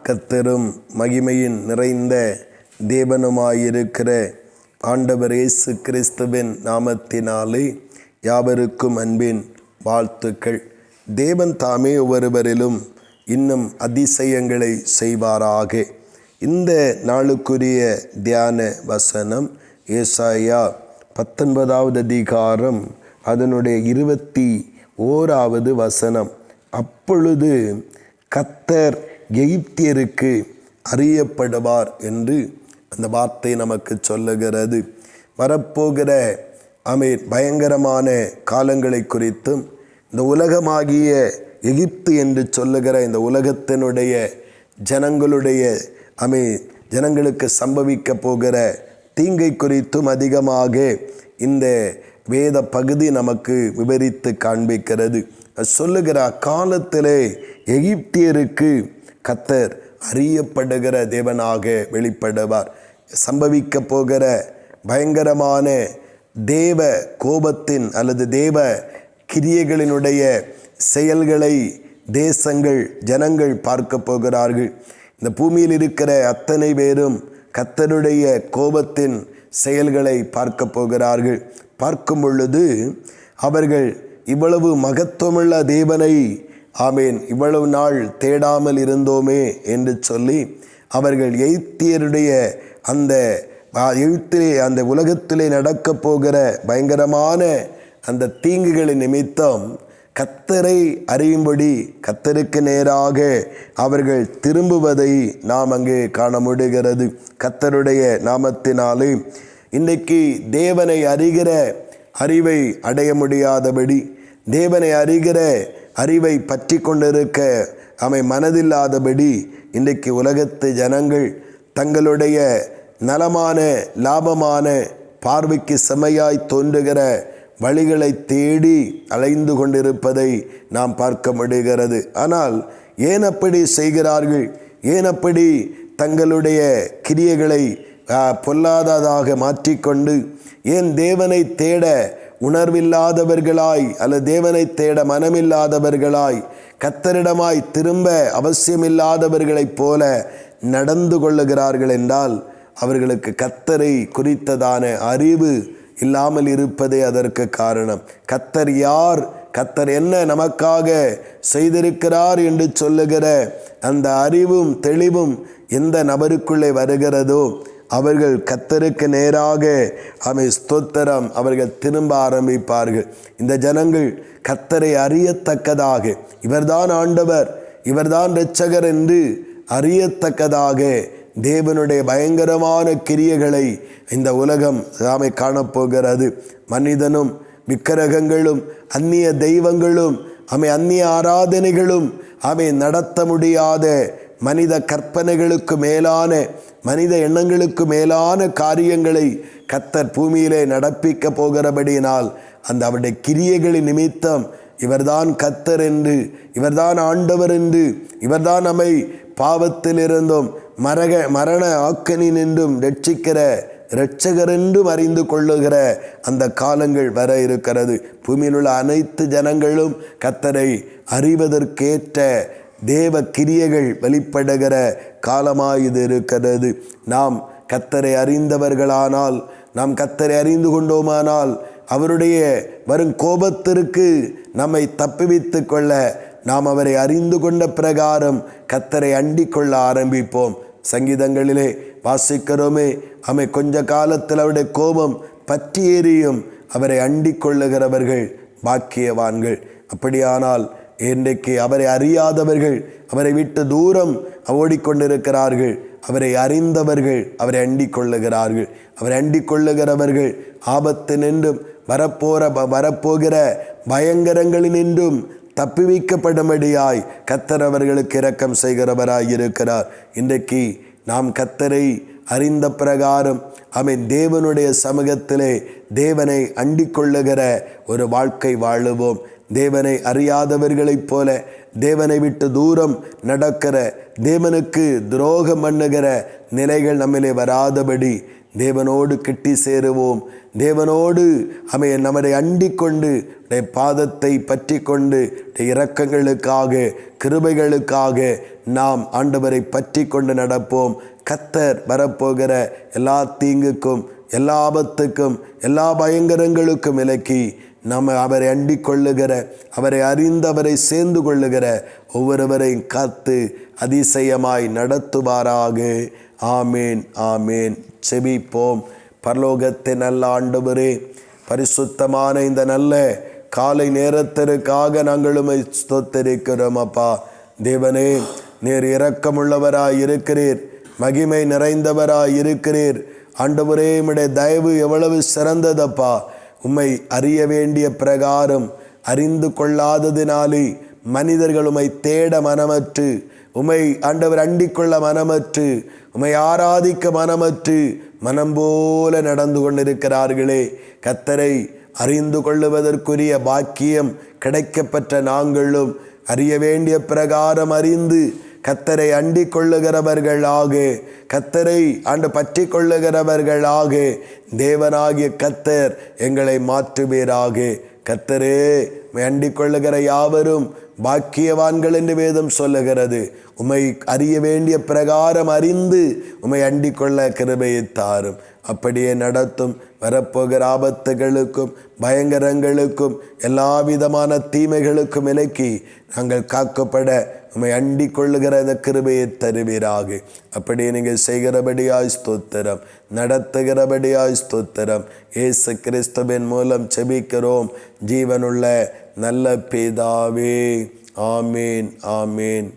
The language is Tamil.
இரக்கத்திலும் மகிமையின் நிறைந்த தேவனுமாயிருக்கிற ஆண்டவர் இயேசு கிறிஸ்துவின் நாமத்தினாலே யாவருக்கும் அன்பின் வாழ்த்துக்கள். தேவன் தாமே ஒவ்வொருவரிலும் இன்னும் அதிசயங்களை செய்வாராக. இந்த நாளுக்குரிய தியான வசனம் ஏசாயா 19வது அதிகாரம் அதனுடைய 21வது வசனம். அப்பொழுது கர்த்தர் எகிப்தியருக்கு அறியப்படுவார் என்று அந்த வார்த்தை நமக்கு சொல்லுகிறது. வரப்போகிற பயங்கரமான காலங்களை குறித்தும் இந்த உலகமாகிய எகிப்து என்று சொல்லுகிற இந்த உலகத்தினுடைய ஜனங்களுக்கு சம்பவிக்க போகிற தீங்கை குறித்தும் அதிகமாக இந்த வேத பகுதி நமக்கு விவரித்து காண்பிக்கிறது. சொல்லுகிற அக்காலத்திலே எகிப்தியருக்கு கர்த்தர் அறியப்படுகிற தேவனாக வெளிப்படுவார். சம்பவிக்க போகிற பயங்கரமான தேவ கோபத்தின் அல்லது தேவ கிரியைகளினுடைய செயல்களை தேசங்கள் ஜனங்கள் பார்க்க போகிறார்கள். இந்த பூமியில் இருக்கிற அத்தனை பேரும் கர்த்தருடைய கோபத்தின் செயல்களை பார்க்க போகிறார்கள். பார்க்கும் பொழுது அவர்கள் இவ்வளவு மகத்துவமுள்ள தேவனை இவ்வளவு நாள் தேடாமல் இருந்தோமே என்று சொல்லி அவர்கள் எகிப்தியருடைய அந்த உலகத்திலே நடக்க போகிற பயங்கரமான அந்த தீங்குகளின் நிமித்தம் கர்த்தரை அறியும்படி கர்த்தருக்கு நேராக அவர்கள் திரும்புவதை நாம் அங்கே காண முடிகிறது. கர்த்தருடைய நாமத்தினாலே இன்றைக்கு தேவனை அறிகிற அறிவை அடைய முடியாதபடி, தேவனை அறிகிற அறிவை பற்றி கொண்டிருக்க மனதில்லாதபடி இன்றைக்கு உலகத்து ஜனங்கள் தங்களுடைய நலமான லாபமான பார்வைக்கு செமையாய் தோன்றுகிற வழிகளை தேடி அலைந்து கொண்டிருப்பதை நாம் பார்க்க முடிகிறது. ஆனால் ஏன் அப்படி செய்கிறார்கள்? ஏன் அப்படி தங்களுடைய கிரியைகளை பொல்லாததாக மாற்றிக்கொண்டு ஏன் தேவனை தேட உணர்வில்லாதவர்களாய் அல்லது தேவனை தேட மனமில்லாதவர்களாய் கர்த்தரிடமாய் திரும்ப அவசியமில்லாதவர்களைப் போல நடந்து கொள்ளுகிறார்கள் என்றால் அவர்களுக்கு கர்த்தரை குறித்ததான அறிவு இல்லாமல் இருப்பதே அதற்கு காரணம். கர்த்தர் யார், கர்த்தர் என்ன நமக்காக செய்திருக்கிறார் என்று சொல்லுகிற அந்த அறிவும் தெளிவும் எந்த நபருக்குள்ளே வருகிறதோ அவர்கள் கர்த்தருக்கு நேராக ஸ்தோத்திரம் அவர்கள் திரும்ப ஆரம்பிப்பார்கள். இந்த ஜனங்கள் கர்த்தரை அறியத்தக்கதாக, இவர்தான் ஆண்டவர், இவர்தான் இரட்சகர் என்று அறியத்தக்கதாக தேவனுடைய பயங்கரமான கிரியைகளை இந்த உலகம் காணப்போகிறது. மனிதனும் விக்கிரகங்களும் அந்நிய தெய்வங்களும் அந்நிய ஆராதனைகளும் நடத்த முடியாத மனித கற்பனைகளுக்கு மேலான மனித எண்ணங்களுக்கு மேலான காரியங்களை கர்த்தர் பூமியிலே நடப்பிக்க போகிறபடியினால் அவருடைய கிரியைகளின் நிமித்தம் இவர்தான் கர்த்தர் என்று, இவர்தான் ஆண்டவர் என்று, இவர்தான் நம்மை பாவத்திலிருந்தும் மரண ஆக்கனின் என்றும் ரட்சிக்கிற இரட்சகர் என்றும் அறிந்து கொள்ளுகிற அந்த காலங்கள் வர இருக்கிறது. பூமியில் உள்ள அனைத்து ஜனங்களும் கர்த்தரை அறிவதற்கேற்ற தேவ கிரியைகள் வெளிப்படுகிற காலமாய் இது இருக்கிறது. நாம் கர்த்தரை அறிந்தவர்களானால், நாம் கர்த்தரை அறிந்து கொண்டோமானால் அவருடைய வரும் கோபத்திற்கு நம்மை தப்புவித்து கொள்ள நாம் அவரை அறிந்து கொண்ட பிரகாரம் கர்த்தரை அண்டிக் கொள்ள ஆரம்பிப்போம். சங்கீதங்களிலே வாசிக்கிறோமே, கொஞ்ச காலத்தில் அவருடைய கோபம் பற்றி எரியும், அவரை அண்டிக் கொள்ளுகிறவர்கள் பாக்கியவான்கள். அப்படியானால் இன்றைக்கு அவரை அறியாதவர்கள் அவரை விட்டு தூரம் ஓடிக்கொண்டிருக்கிறார்கள். அவரை அறிந்தவர்கள் அவரை அண்டிக் கொள்ளுகிறார்கள். அவரை அண்டிக் கொள்ளுகிறவர்கள் ஆபத்து நின்றும் வரப்போகிற பயங்கரங்களினின்றும் தப்புவிக்கப்படும்படியாய் கர்த்தர் அவர்களுக்கு இரக்கம் செய்கிறவராய் இருக்கிறார். இன்றைக்கு நாம் கர்த்தரை அறிந்த பிரகாரம் தேவனுடைய சமூகத்திலே தேவனை அண்டிக் கொள்ளுகிற ஒரு வாழ்க்கை வாழுவோம். தேவனை அறியாதவர்களைப் போல தேவனை விட்டு தூரம் நடக்கிற, தேவனுக்கு துரோகம் பண்ணுகிற நிலைகள் நம்மிலே வராதபடி தேவனோடு கிட்டி சேருவோம். தேவனோடு நம்மை அண்டிக் கொண்டு பாதத்தை பற்றி கொண்டு இரக்கங்களுக்காக, கிருபைகளுக்காக நாம் ஆண்டவரை பற்றி கொண்டு நடப்போம். கர்த்தர் வரப்போகிற எல்லா தீங்குக்கும், எல்லா ஆபத்துக்கும், எல்லா பயங்கரங்களுக்கும் விலக்கி நம்ம அவரை அண்டிக் கொள்ளுகிற, அவரை அறிந்து அவரை சேர்ந்து கொள்ளுகிற ஒவ்வொருவரையும் காத்து அதிசயமாய் நடத்துவாராக. ஆமேன், ஆமேன். செபிப்போம். பரலோகத்தின் நல்ல ஆண்டவரே, பரிசுத்தமான இந்த நல்ல காலை நேரத்திற்காக நாங்கள் உம்மை ஸ்தோத்திரிக்கிறோம். அப்பா தேவனே, நீர் இரக்கமுள்ளவராய் இருக்கிறீர், மகிமை நிறைந்தவராய் இருக்கிறீர். ஆண்டவரே, உம்முடைய தயவு எவ்வளவு சிறந்ததப்பா. உம்மை அறிய வேண்டிய பிரகாரம் அறிந்து கொள்ளாததினாலே மனிதர்கள் உம்மை தேட மனமற்று, உம்மை ஆண்டவர் அண்டிக் கொள்ள மனமற்று, உம்மை ஆராதிக்க மனமற்று மனம் போல நடந்து கொண்டிருக்கிறார்களே. கர்த்தரை அறிந்து கொள்ளுவதற்குரிய பாக்கியம் கிடைக்கப்பெற்ற நாங்களும் அறிய வேண்டிய பிரகாரம் அறிந்து கர்த்தரை அண்டிக் கொள்ளுகிறவர்களாக, கர்த்தரை பற்றி கொள்ளுகிறவர்களாக தேவனாகிய கர்த்தர் எங்களை மாற்றுவீராக. கர்த்தரே, அண்டிக் கொள்ளுகிற யாவரும் பாக்கியவான்கள் என்று வேதம் சொல்லுகிறது. உம்மை அறிய வேண்டிய பிரகாரம் அறிந்து உம்மை அண்டிக் கொள்ள கிருபையை தாரும். அப்படியே நடத்தும். வரப்போகிற ஆபத்துகளுக்கும், பயங்கரங்களுக்கும், எல்லா விதமான தீமைகளுக்கும் விலக்கி நாங்கள் காக்கப்பட உம்மை அண்டிக் கொள்ளுகிற இந்த கிருபையை தருவீராக. அப்படியே நீங்கள் செய்கிறபடியாய் ஸ்தோத்திரம், நடத்துகிறபடியாய் ஸ்தோத்திரம். இயேசு கிறிஸ்துவின் மூலம் செபிக்கிறோம் ஜீவனுள்ள நல்ல பிதாவே. ஆமேன், ஆமேன்.